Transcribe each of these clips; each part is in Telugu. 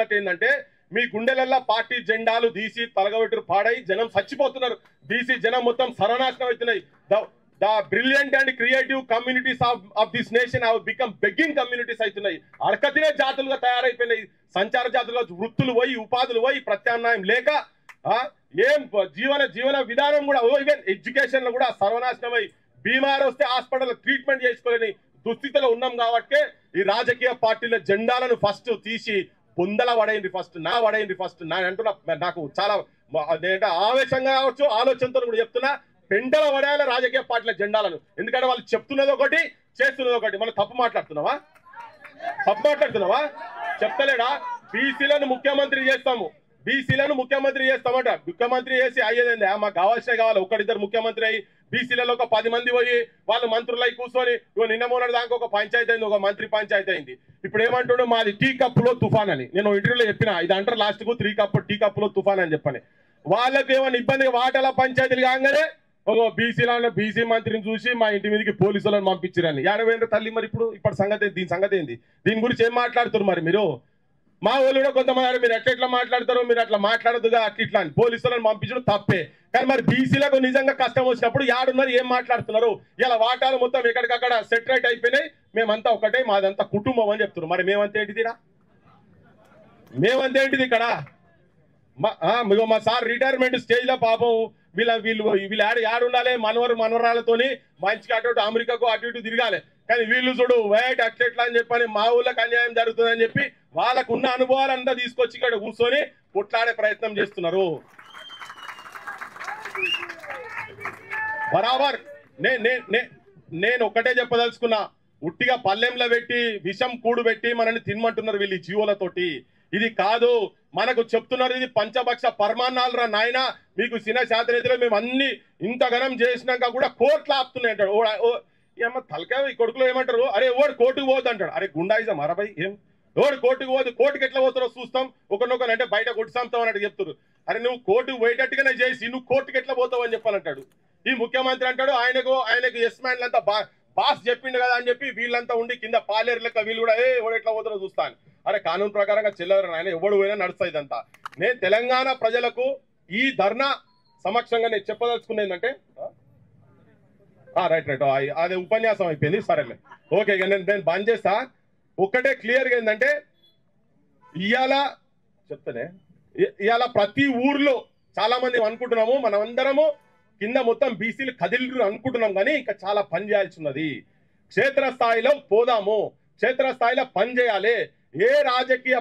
చెప్తున్నట్టు ఏంటంటే మీ గుండెలల్లో పార్టీ జెండాలు తీసి తలగబెట్టురు పాడై జనం చచ్చిపోతున్నారు. తీసి జనం మొత్తం సర్వనాశనం అవుతున్నాయి. The brilliant and creative communities of this nation have become begging communities అవుతున్నాయి. అడకతినే జాతులుగా తయారైపోయినాయి. సంచార జాతులుగా వృత్తులు పోయి ఉపాధులు పోయి ప్రత్యామ్నాయం లేక ఏం జీవన విధానం కూడా ఈవెన్ ఎడ్యుకేషన్ లో కూడా సర్వనాశనమై బీమార్ వస్తే హాస్పిటల్ ట్రీట్మెంట్ చేసుకోలేని దుస్థితిలో ఉన్నాం. కాబట్టి ఈ రాజకీయ పార్టీల జెండాలను ఫస్ట్ తీసి పొందల పడైంది. ఫస్ట్ నా అంటున్నా, నాకు చాలా ఆవేశంగా కావచ్చు ఆలోచనతో కూడా చెప్తున్నా, పెంటల పడేయాలి రాజకీయ పార్టీల జెండాలను. ఎందుకంటే వాళ్ళు చెప్తున్నది ఒకటి చేస్తున్నది ఒకటి. మనం తప్పు మాట్లాడుతున్నావా? చెప్తలేడా? బీసీలను ముఖ్యమంత్రి చేస్తామంట. ముఖ్యమంత్రి చేసి అయ్యేదండి మాకు కావాల్సినవి కావాలి. ఒకరిద్దరు ముఖ్యమంత్రి అయ్యి బీసీలలో ఒక 10 మంది పోయి వాళ్ళు మంత్రులు అయి కూర్చొని నిన్న మొన్నటి దాకా ఒక పంచాయతీ అయింది, ఒక మంత్రి పంచాయతీ అయింది. ఇప్పుడు ఏమంటుండో మాది టీ కప్పులో తుఫాన్ అని. నేను ఇంటర్వ్యూలో చెప్పిన ఇది అంటారు లాస్ట్ కు టీ కప్పులో తుఫాన్ అని చెప్పని. వాళ్ళకి ఏమైనా ఇబ్బందిగా వాటల పంచాయతీలు కాగానే ఒక బీసీ మంత్రిని చూసి మా ఇంటి మీదకి పోలీసులను పంపించారని 50 తల్లి. మరి ఇప్పటి సంగతి దీని సంగతి ఏంది? దీని గురించి ఏం మాట్లాడుతారు మరి మీరు? మా వాళ్ళు కూడా కొంతమంది మీరు ఎట్లా మాట్లాడతారో, మీరు అట్లా మాట్లాడదుగా అట్లా అని పోలీసులను పంపించడం తప్పే. కానీ మరి బీసీలకు నిజంగా కష్టం వచ్చినప్పుడు యాడున్నారు, ఏం మాట్లాడుతున్నారు? ఇలా వాటాలు మొత్తం ఎక్కడికక్కడ సెటరేట్ అయిపోయినాయి, మేమంతా ఒకటే, మాదంతా కుటుంబం అని చెప్తున్నారు. మరి మేమంతేంటిదిరా? ఇక్కడ మా సార్ రిటైర్మెంట్ స్టేజ్ లో పాపం వీళ్ళు యాడుండాలి మనవరాలతోని మంచిగా అటు అమెరికాకు అటు ఇటు తిరగాలి. కానీ వీళ్ళు చూడు వైట్ అట్లెట్లా అని చెప్పని మా ఊళ్ళకి అన్యాయం జరుగుతుందని చెప్పి వాళ్ళకు ఉన్న అనుభవాలంతా తీసుకొచ్చి ఇక్కడ కూర్చొని కొట్లాడే ప్రయత్నం చేస్తున్నారు. బరాబర్ నేను ఒక్కటే చెప్పదలుచుకున్నా, ఉట్టిగా పల్లెంలో పెట్టి విషం కూడు పెట్టి మనల్ని తినమంటున్నారు వీళ్ళు జీవులతోటి. ఇది కాదు, మనకు చెప్తున్నారు ఇది పంచభక్ష పరమాన్నాలు రా నాయన. మీకు సినిమా శాంతిరేతిలో మేము అన్ని ఇంతగనం చేసినాక కూడా కోర్టులు ఆపుతున్నాయి అంటాడు. ఏమో తలకాయ కొడుకులో ఏమంటారు, అరే ఓడి కోర్టుకు పోవద్దు అంటాడు. అరే గుండాయిజం అరవై ఏం ఓడి కోర్టుకు పోదు, కోర్టుకి ఎట్లా పోతారో చూస్తాం, ఒకరినొకరు అంటే బయట కొట్టిస్తాంతావు అన్నట్టు చెప్తారు. అరే నువ్వు కోర్టుకు పోయేటట్టుగానే చేసి నువ్వు కోర్టుకి ఎట్లా పోతావు అని చెప్పాలంటాడు. ఈ ముఖ్యమంత్రి అంటాడు ఆయనకు ఎస్ మ్యాన్లు అంతా బాస్ చెప్పిండు కదా అని చెప్పి వీళ్ళంతా ఉండి కింద పాలేరు లెక్క వీళ్ళు కూడా ఎవడు ఎట్లా పోతారో చూస్తాను. అరే కానూన్ ప్రకారంగా చెల్లెవరు ఆయన ఎవడు పోయినా నడుస్తుంది ఇదంతా. నేను తెలంగాణ ప్రజలకు ఈ ధర్నా సమక్షంగా నేను చెప్పదలుచుకున్న ఏంటంటే రైట్ అదే ఉపన్యాసం అయిపోయింది, సరేలే ఓకే. నేను బంద్ చేస్తా. ఒక్కటే క్లియర్గా ఏంటంటే ఇవాళ ప్రతి ఊర్లో చాలా మంది అనుకుంటున్నాము మనమందరము కింద మొత్తం బీసీలు కదిలి అనుకుంటున్నాం, కానీ ఇంకా చాలా పని చేయాల్సి ఉన్నది. క్షేత్రస్థాయిలో పోదాము, క్షేత్రస్థాయిలో పని చేయాలి. ఏ రాజకీయ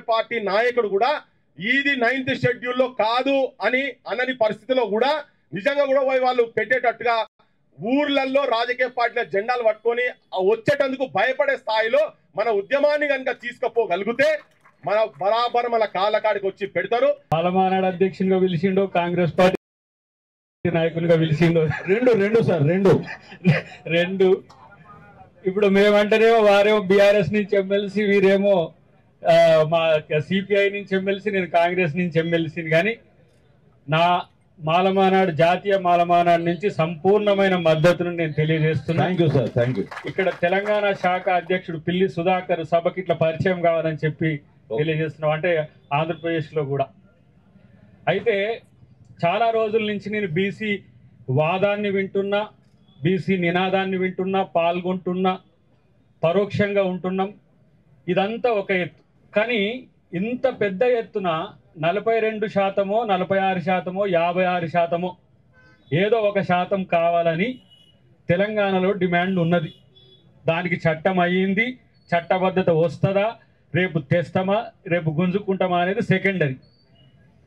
పార్టీ నాయకుడు కూడా ఇది 9th షెడ్యూల్లో కాదు అనని పరిస్థితిలో కూడా నిజంగా కూడా వాళ్ళు పెట్టేటట్టుగా ఊర్లలో రాజకీయ పార్టీల జెండాలు పట్టుకొని వచ్చేటందుకు భయపడే స్థాయిలో మన ఉద్యమాన్ని కనుక తీసుకుపోగలిగితే మన బరాబర్ మన కాళ్ళకాడికి వచ్చి పెడతారు. పాలమానాడు అధ్యక్షునిగా పిలిచిండో, కాంగ్రెస్ పార్టీ నాయకునిగా పిలిచిండో, రెండు ఇప్పుడు మేమంటేనేమో వారేమో బీఆర్ఎస్ నుంచి ఎమ్మెల్సీ, వీరేమో మా సిపిఐ నుంచి ఎమ్మెల్సీ, నేను కాంగ్రెస్ నుంచి ఎమ్మెల్సీని. కానీ నా మాలమానాడు జాతీయ మాలమానాడు నుంచి సంపూర్ణమైన మద్దతును నేను తెలియజేస్తున్నాను. ఇక్కడ తెలంగాణ శాఖ అధ్యక్షుడు పిల్లి సుధాకర్ సభకి ఇట్లా పరిచయం కావాలని చెప్పి తెలియజేస్తున్నాం, అంటే ఆంధ్రప్రదేశ్లో కూడా. అయితే చాలా రోజుల నుంచి నేను బీసీ వాదాన్ని వింటున్నా, బీసీ నినాదాన్ని వింటున్నా, పాల్గొంటున్నా, పరోక్షంగా ఉంటున్నాం. ఇదంతా ఒక ఎత్తు. కానీ ఇంత పెద్ద ఎత్తున 42%, 46%, 56% ఏదో ఒక శాతం కావాలని తెలంగాణలో డిమాండ్ ఉన్నది. దానికి చట్టం అయ్యింది, చట్టబద్ధత వస్తుందా, రేపు తెస్తామా, రేపు గుంజుకుంటామా అనేది సెకండరీ.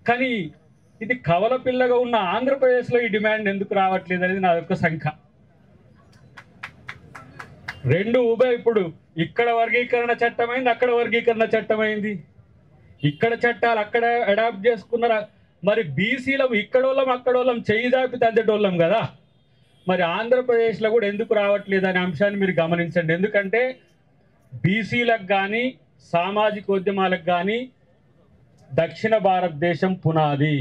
కానీ ఇది కవల పిల్లగా ఉన్న ఆంధ్రప్రదేశ్లో ఈ డిమాండ్ ఎందుకు రావట్లేదు అనేది నా యొక్క శంక. ఇప్పుడు ఇక్కడ వర్గీకరణ చట్టమైంది, అక్కడ వర్గీకరణ చట్టమైంది. ఇక్కడ చట్టాలు అక్కడ అడాప్ట్ చేసుకున్నారా? మరి బీసీలో ఇక్కడోళ్ళం అక్కడోళ్ళం చెయ్యి దాపి తగ్గేటోళ్ళం కదా. మరి ఆంధ్రప్రదేశ్లో కూడా ఎందుకు రావట్లేదు అనే అంశాన్ని మీరు గమనించండి. ఎందుకంటే బీసీలకు కానీ సామాజిక ఉద్యమాలకు కానీ దక్షిణ భారతదేశం పునాది.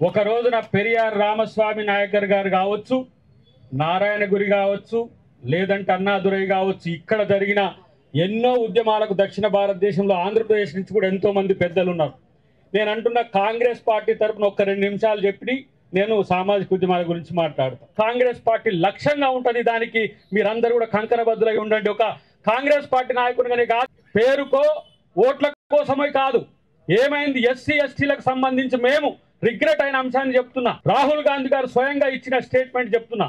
ఒక రోజున పెరియార్ రామస్వామి నాయకర్ గారు కావచ్చు, నారాయణగురి కావచ్చు, లేదంటే అన్నాదురై కావచ్చు, ఇక్కడ జరిగిన ఎన్నో ఉద్యమాలకు దక్షిణ భారతదేశంలో ఆంధ్రప్రదేశ్ నుంచి కూడా ఎంతో మంది పెద్దలు ఉన్నారు. నేను అంటున్న కాంగ్రెస్ పార్టీ తరఫున ఒక్క 2 నిమిషాలు చెప్పి నేను సామాజిక ఉద్యమాల గురించి మాట్లాడతాను. కాంగ్రెస్ పార్టీ లక్ష్యంగా ఉంటుంది, దానికి మీరందరూ కూడా కంకణబద్దులై ఉండండి. ఒక కాంగ్రెస్ పార్టీ నాయకుడిగానే కాదు, పేరుకో ఓట్ల కోసమే కాదు, ఏమైంది ఎస్సీ ఎస్టీలకు సంబంధించి మేము రిగ్రెట్ అయిన అంశాన్ని చెప్తున్నా. రాహుల్ గాంధీ గారు స్వయంగా ఇచ్చిన స్టేట్మెంట్ చెప్తున్నా.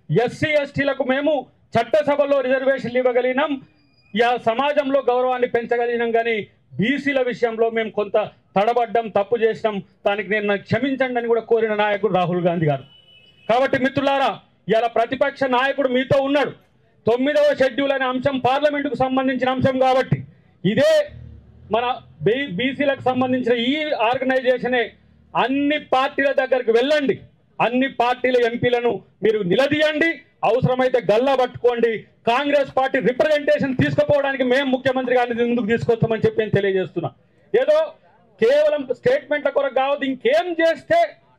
ఎస్సీ ఎస్టీలకు మేము చట్టసభలో రిజర్వేషన్లు ఇవ్వగలిగినాం, సమాజంలో గౌరవాన్ని పెంచగలిగినాం, కానీ బీసీల విషయంలో మేము కొంత తడబడ్డం, తప్పు చేసినాం, దానికి నేను క్షమించండి అని కూడా కోరిన నాయకుడు రాహుల్ గాంధీ గారు. కాబట్టి మిత్రులారా, ఇలా ప్రతిపక్ష నాయకుడు మీతో ఉన్నాడు. 9వ షెడ్యూల్ అనే అంశం పార్లమెంటుకు సంబంధించిన అంశం కాబట్టి ఇదే మన బీసీలకు సంబంధించిన ఈ ఆర్గనైజేషనే అన్ని పార్టీల దగ్గరికి వెళ్ళండి, అన్ని పార్టీల ఎంపీలను మీరు నిలదీయండి, అవసరమైతే గల్లా పట్టుకోండి. కాంగ్రెస్ పార్టీ రిప్రజెంటేషన్ తీసుకుపోవడానికి మేము ముఖ్యమంత్రి గారిని ముందుకు తీసుకొస్తామని చెప్పి నేను తెలియజేస్తున్నా. ఏదో కేవలం స్టేట్మెంట్ల కొరకు కావద్దు, ఇంకేం చేస్తే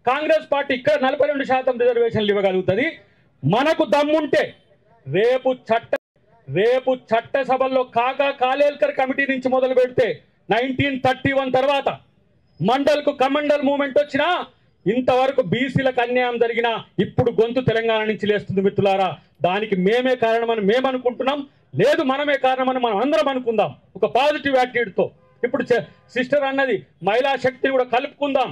కాంగ్రెస్ పార్టీ ఇక్కడ 42% రిజర్వేషన్లు ఇవ్వగలుగుతుంది. మనకు దమ్ముంటే రేపు చట్టసభల్లో కాకా కాలేల్కర్ కమిటీ నుంచి మొదలు పెడితే 1931 తర్వాత మండల్కు కమండల్ మూమెంట్ వచ్చినా ఇంతవరకు బీసీలకు అన్యాయం జరిగినా ఇప్పుడు గొంతు తెలంగాణ నుంచి లేస్తుంది. మిత్రులారా, దానికి మేమే కారణమని మేము అనుకుంటున్నాం, లేదు మనమే కారణమని మనం అందరం అనుకుందాం ఒక పాజిటివ్ యాటిట్యూడ్తో. ఇప్పుడు సిస్టర్ అన్నది మహిళా శక్తిని కూడా కలుపుకుందాం.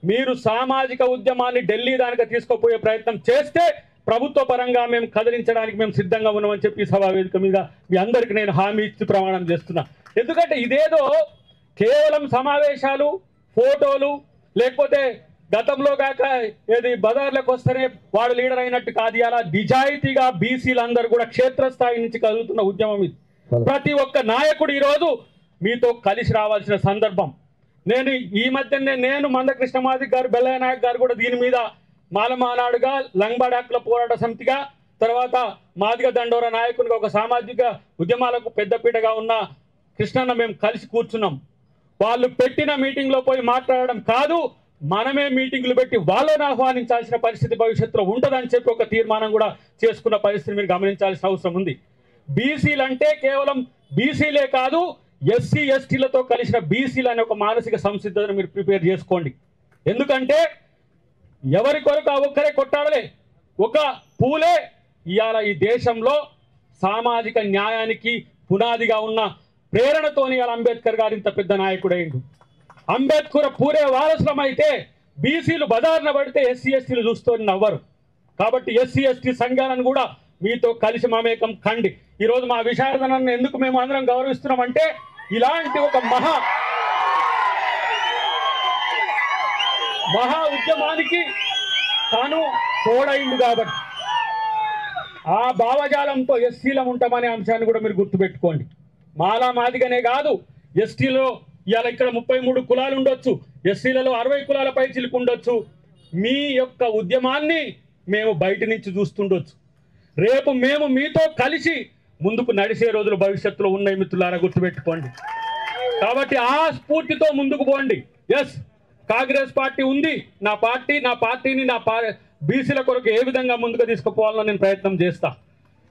మీరు సామాజిక ఉద్యమాన్ని ఢిల్లీ దానికి తీసుకుపోయే ప్రయత్నం చేస్తే ప్రభుత్వ పరంగా మేము కదిలించడానికి మేము సిద్ధంగా ఉన్నామని చెప్పి సభా వేదిక మీద మీ అందరికీ నేను హామీ ఇచ్చి ప్రమాణం చేస్తున్నా. ఎందుకంటే ఇదేదో కేవలం సమావేశాలు, ఫోటోలు, లేకపోతే గతంలో కాక ఏది బజార్లకు వస్తేనే వాడు లీడర్ అయినట్టు కాదు. అలా నిజాయితీగా బీసీలందరూ కూడా క్షేత్రస్థాయి నుంచి కదులుతున్న ఉద్యమం ఇది. ప్రతి ఒక్క నాయకుడు ఈరోజు మీతో కలిసి రావాల్సిన సందర్భం. ఈ మధ్యనే నేను మందకృష్ణ మాదిక్ గారు, బెల్లయ్య నాయక్ గారు కూడా దీని మీద మాలమానాడుగా, లంబాడి హక్కుల పోరాట సమితిగా, తర్వాత మాదిగ దండోరా నాయకునిగా, ఒక సామాజిక ఉద్యమాలకు పెద్దపీటగా ఉన్న కృష్ణన్న మేము కలిసి కూర్చున్నాం. వాళ్ళు పెట్టిన మీటింగ్లో పోయి మాట్లాడడం కాదు, మనమే మీటింగ్లు పెట్టి వాళ్ళని ఆహ్వానించాల్సిన పరిస్థితి భవిష్యత్తులో ఉంటుందని చెప్పి ఒక తీర్మానం కూడా చేసుకున్న పరిస్థితి మీరు గమనించాల్సిన అవసరం ఉంది. బీసీలు అంటే కేవలం బీసీలే కాదు, ఎస్సీ ఎస్టీలతో కలిసిన బీసీలు అనే ఒక మానసిక సంసిద్ధతను మీరు ప్రిపేర్ చేసుకోండి. ఎందుకంటే ఎవరి కొరకు ఒక్కరే కొట్టాడలే, ఒక పూలే ఇవాళ ఈ దేశంలో సామాజిక న్యాయానికి పునాదిగా ఉన్న ప్రేరణతోని ఇవాళ అంబేద్కర్ గారు ఇంత పెద్ద నాయకుడైండు. అంబేద్కర్ పూరే వారసులం అయితే బీసీలు బజార్న పడితే ఎస్సీ ఎస్టీలు చూస్తూ నవ్వరు. కాబట్టి ఎస్సీ ఎస్టీ సంఘాలను కూడా మీతో కలిసి మమేకం కండి. ఈరోజు మా విశారదనను ఎందుకు మేము అందరం గౌరవిస్తున్నామంటే ఇలాంటి ఒక మహా ఉద్యమానికి తాను తోడైండు కాబట్టి ఆ భావజాలంతో ఎస్సీలం ఉంటామనే అంశాన్ని కూడా మీరు గుర్తుపెట్టుకోండి. మాలా మాదిగనే కాదు, ఎస్టీలో ఇవాళ ఇక్కడ 33 కులాలు ఉండొచ్చు, ఎస్సీలలో 60 కులాల పై చిలుకు ఉండొచ్చు. మీ యొక్క ఉద్యమాన్ని మేము బయట నుంచి చూస్తుండొచ్చు. రేపు మేము మీతో కలిసి ముందుకు నడిచే రోజులు భవిష్యత్తులో ఉన్నాయి మిత్రులారా, గుర్తుపెట్టుకోండి. కాబట్టి ఆ స్ఫూర్తితో ముందుకు పోండి. ఎస్, కాంగ్రెస్ పార్టీ ఉంది, నా పార్టీని బీసీల కొరకు ఏ విధంగా ముందుకు తీసుకుపోవాలో నేను ప్రయత్నం చేస్తా.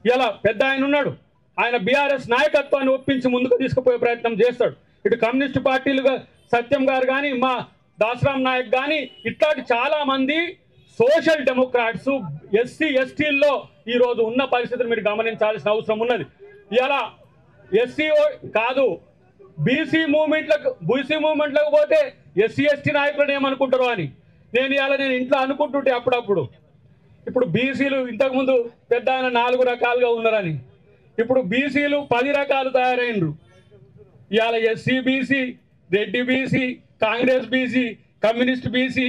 ఇలా పెద్ద ఆయన ఉన్నాడు, ఆయన బీఆర్ఎస్ నాయకత్వాన్ని ఒప్పించి ముందుకు తీసుకుపోయే ప్రయత్నం చేస్తాడు. ఇటు కమ్యూనిస్టు పార్టీలుగా సత్యం గారు కానీ, మా దాసరాం నాయక్ కానీ, ఇట్లాంటి చాలా మంది సోషల్ డెమోక్రాట్స్ ఎస్సీ ఎస్టీల్లో ఈరోజు ఉన్న పరిస్థితిని మీరు గమనించాల్సిన అవసరం ఉన్నది. ఇలా ఎస్సీ కాదు, బీసీ మూవ్మెంట్లకు పోతే ఎస్సీ ఎస్టీ నాయకులను ఏమనుకుంటారో అని నేను ఇంట్లో అనుకుంటుంటే అప్పుడప్పుడు. ఇప్పుడు బీసీలు ఇంతకుముందు పెద్ద ఆయన 4 రకాలుగా ఉన్నారని, ఇప్పుడు బీసీలు 10 రకాలు తయారైనరు. ఇవాళ SC BC, Reddy BC, Congress BC, communist BC,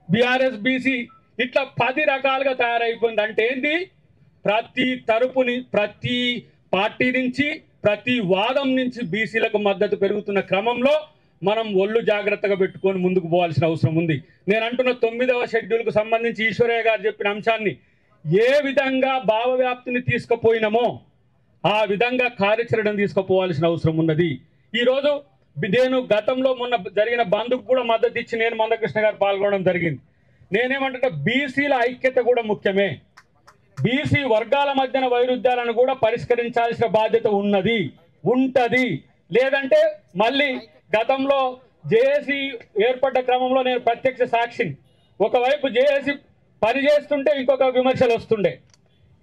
BRS BC, ఇట్లా 10 రకాలుగా తయారైపోయింది. అంటే ఏంటి? ప్రతి తరపుని, ప్రతి పార్టీ నుంచి, ప్రతి వాదం నుంచి బీసీలకు మద్దతు పెరుగుతున్న క్రమంలో మనం ఒళ్ళు జాగ్రత్తగా పెట్టుకొని ముందుకు పోవాల్సిన అవసరం ఉంది. నేను అంటున్న 9వ షెడ్యూల్కు సంబంధించి ఈశ్వరయ్య గారు చెప్పిన అంశాన్ని ఏ విధంగా భావవ్యాప్తిని తీసుకుపోయినామో ఆ విధంగా కార్యాచరణ తీసుకుపోవాల్సిన అవసరం ఉన్నది. ఈరోజు నేను గతంలో మొన్న జరిగిన బంద్కు కూడా మద్దతు ఇచ్చి నేను మందకృష్ణ గారు పాల్గొనడం జరిగింది. నేనేమంటే బీసీల ఐక్యత కూడా ముఖ్యమే. బీసీ వర్గాల మధ్యన వైరుధ్యాలను కూడా పరిష్కరించాల్సిన బాధ్యత ఉన్నది. ఉంటది. లేదంటే మళ్ళీ గతంలో జేఏసీ ఏర్పడ్డ క్రమంలో నేను ప్రత్యక్ష సాక్షిని. ఒకవైపు జేఏసీ పని చేస్తుంటే ఇంకొక విమర్శలు వస్తుండే,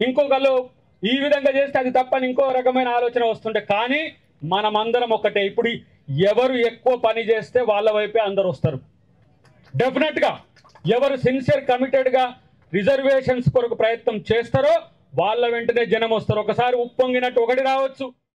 ఇంకొకళ్ళు ఈ విధంగా చేస్తే అది తప్పని ఇంకో రకమైన ఆలోచన వస్తుండే. కానీ మనమందరం ఒకటే. ఇప్పుడు ఎవరు ఎక్కువ పని చేస్తే వాళ్ళ వైపే అందరు వస్తారు. డెఫినెట్గా ఎవరు సిన్సియర్ కమిటెడ్గా రిజర్వేషన్స్ కొరకు ప్రయత్నం చేస్తారో వాళ్ళ వెంటనే జనం వస్తారు. ఒకసారి ఉప్పొంగినట్టు ఒకటి రావచ్చు,